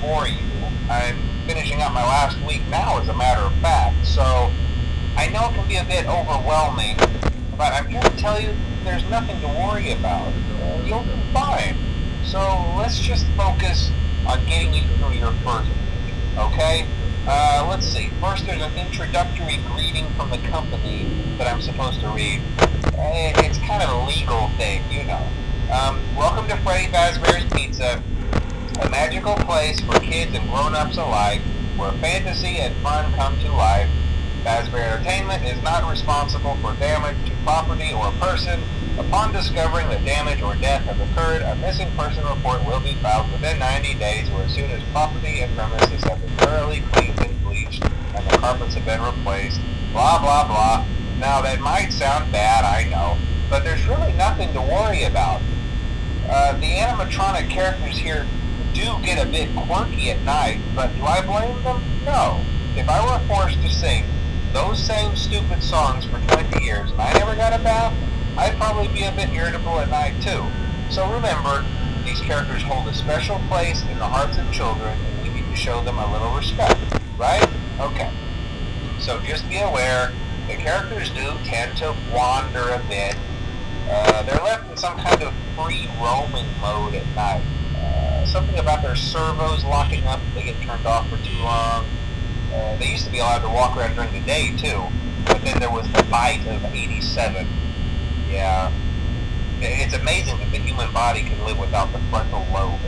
for you. I'm finishing up my last week now, as a matter of fact, so I know it can be a bit overwhelming, but I'm here to tell you there's nothing to worry about. You'll be fine. So let's just focus on getting you through your first week, okay? Let's see. First, there's an introductory greeting from the company that I'm supposed to read. It's kind of a legal thing, you know. Welcome to Freddy Fazbear's Pizza, a magical place for kids and grown-ups alike, where fantasy and fun come to life. Fazbear Entertainment is not responsible for damage to property or person. Upon discovering that damage or death has occurred, a missing person report will be filed within 90 days or as soon as property and premises have been thoroughly cleaned and bleached and the carpets have been replaced. Blah, blah, blah. Now, that might sound bad, I know, but there's really nothing to worry about. The animatronic characters here do get a bit quirky at night, but do I blame them? No. If I were forced to sing those same stupid songs for 20 years and I never got a bath, I'd probably be a bit irritable at night too. So remember, these characters hold a special place in the hearts of children and we need to show them a little respect, right? Okay. So just be aware, the characters do tend to wander a bit. They're left in some kind of free roaming mode at night. Something about their servos locking up if they get turned off for too long. They used to be allowed to walk around during the day too, but then there was the bite of 87. Yeah, it's amazing that the human body can live without the frontal lobe,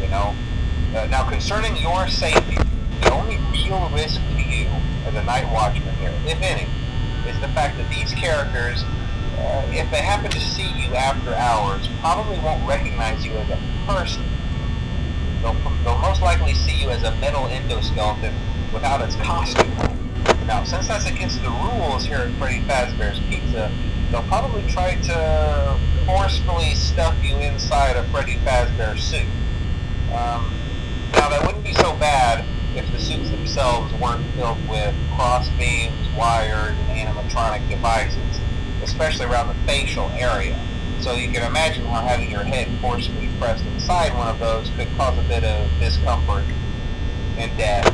you know? Now, concerning your safety, the only real risk to you as a night watchman here, if any, is the fact that these characters, if they happen to see you after hours, probably won't recognize you as a person. They'll most likely see you as a metal endoskeleton without its costume on. Now, since that's against the rules here at Freddy Fazbear's Pizza, they'll probably try to forcefully stuff you inside a Freddy Fazbear suit. Now, that wouldn't be so bad if the suits themselves weren't filled with cross beams, wires, and animatronic devices, especially around the facial area. So you can imagine how having your head forcefully pressed inside one of those could cause a bit of discomfort and death.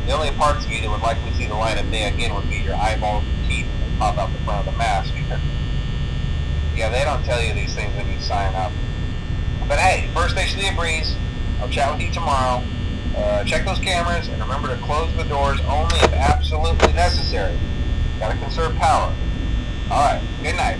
The only parts of you that would likely see the light of day again would be your eyeballs and teeth that pop out the front of the mask. Yeah, they don't tell you these things when you sign up. But hey, first station of the breeze. I'll chat with you tomorrow. Check those cameras and remember to close the doors only if absolutely necessary. Gotta conserve power. Alright, good night.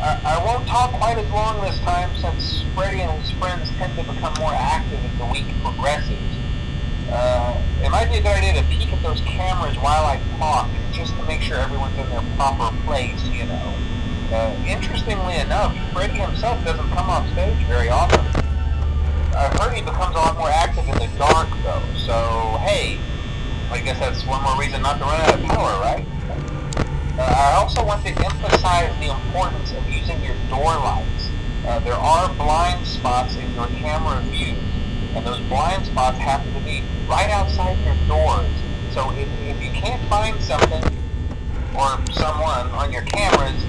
I won't talk quite as long this time since Freddy and his friends tend to become more active as the week progresses. It might be a good idea to peek at those cameras while I talk, just to make sure everyone's in their proper place, you know. Interestingly enough, Freddy himself doesn't come off stage very often. I've heard he becomes a lot more active in the dark, though, so hey, I guess that's one more reason not to run out of power, right? I also want to emphasize the importance of using your door lights. There are blind spots in your camera views, and those blind spots happen to be right outside your doors. So if you can't find something or someone on your cameras,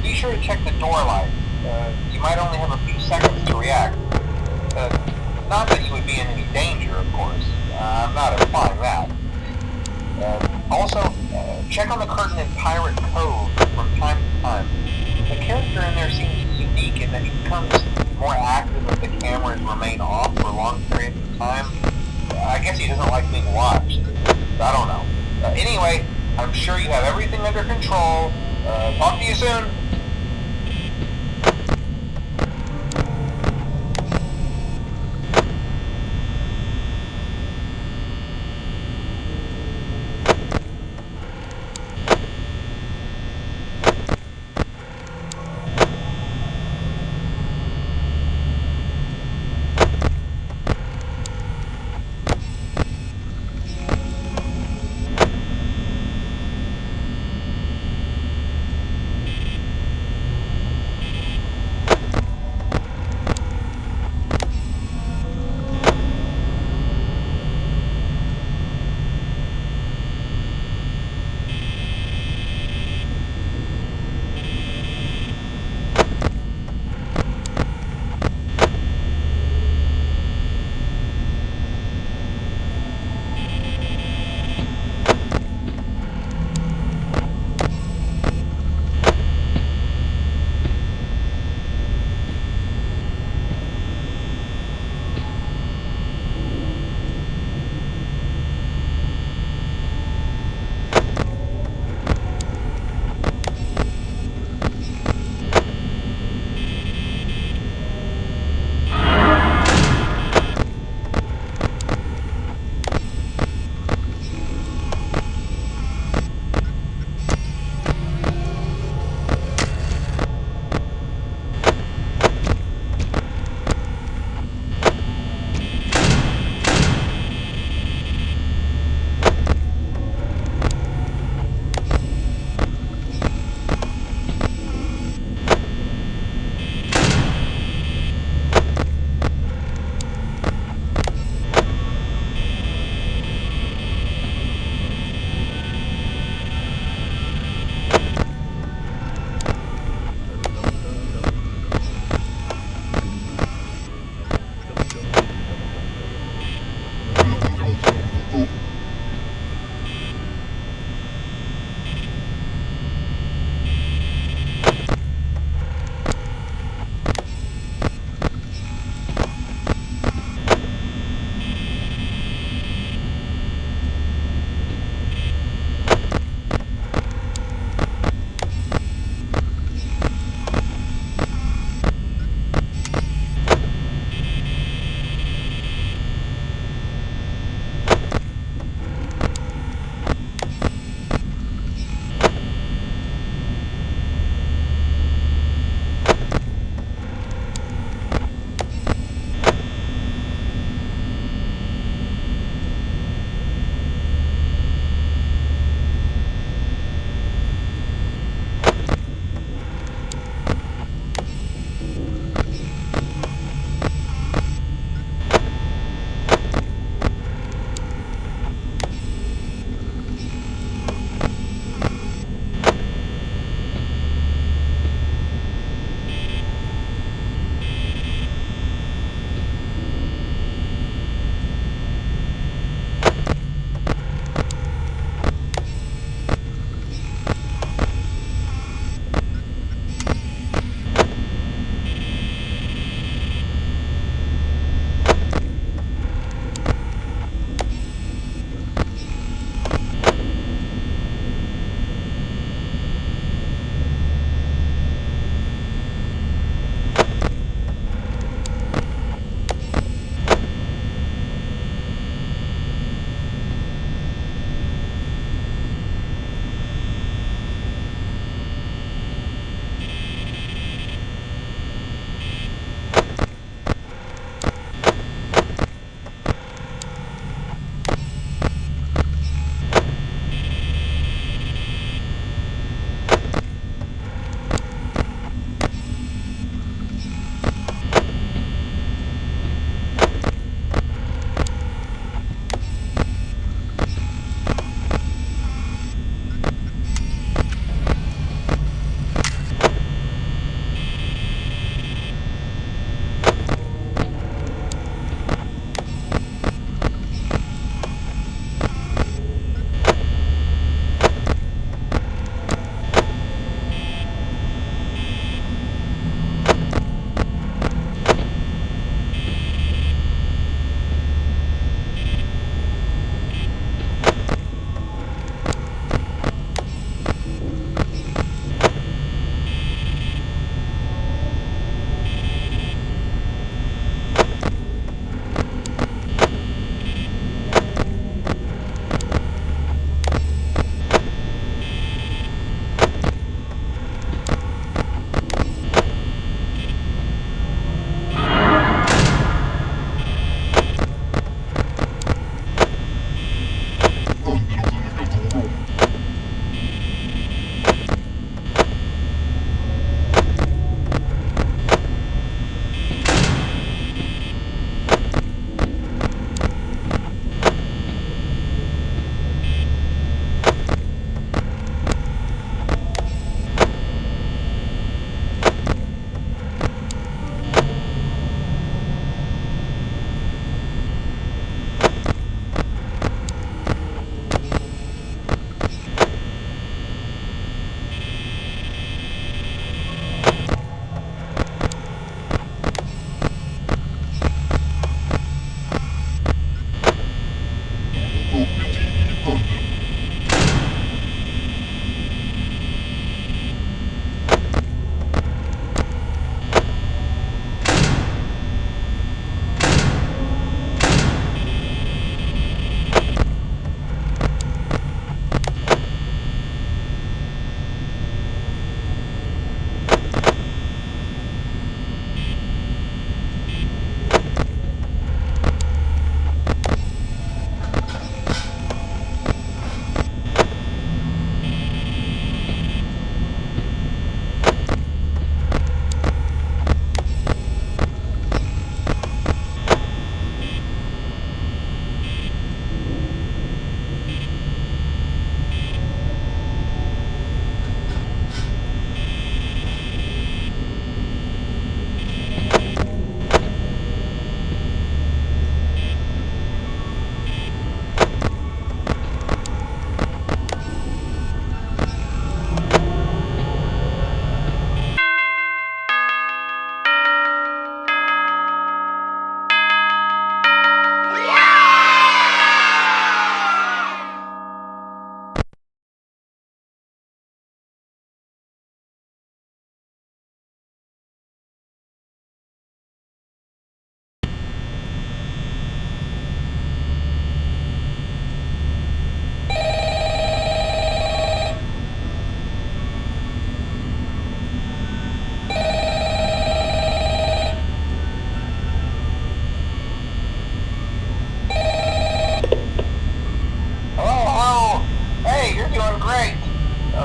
be sure to check the door light. You might only have a few seconds to react. Not that you would be in any danger, of course. I'm not implying that. Also, check on the curtain in Pirate Cove from time to time. The character in there seems unique in that he becomes more active if the cameras remain off for long periods of time. I guess he doesn't like being watched. I don't know. Anyway, I'm sure you have everything under control. Talk to you soon.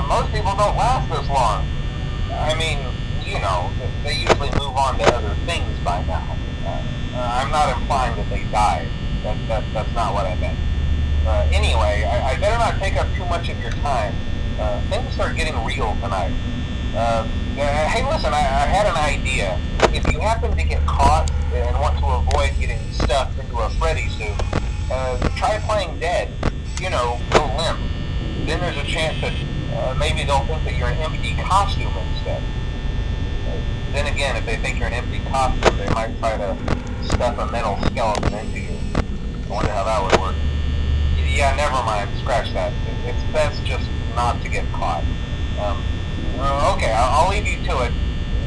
Most people don't last this long. I mean, you know, they usually move on to other things by now. I'm not implying that they died. That's not what I meant. Anyway, I better not take up too much of your time. Things start getting real tonight. Hey, listen, I had an idea. If you happen to get caught and want to avoid getting stuffed into a Freddy suit, try playing dead. You know, go limp. Then there's a chance that maybe they'll think that you're an empty costume instead. Then again, if they think you're an empty costume, they might try to stuff a metal skeleton into you. I wonder how that would work. Yeah, never mind. Scratch that. It's best just not to get caught. Okay, I'll leave you to it.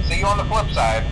See you on the flip side.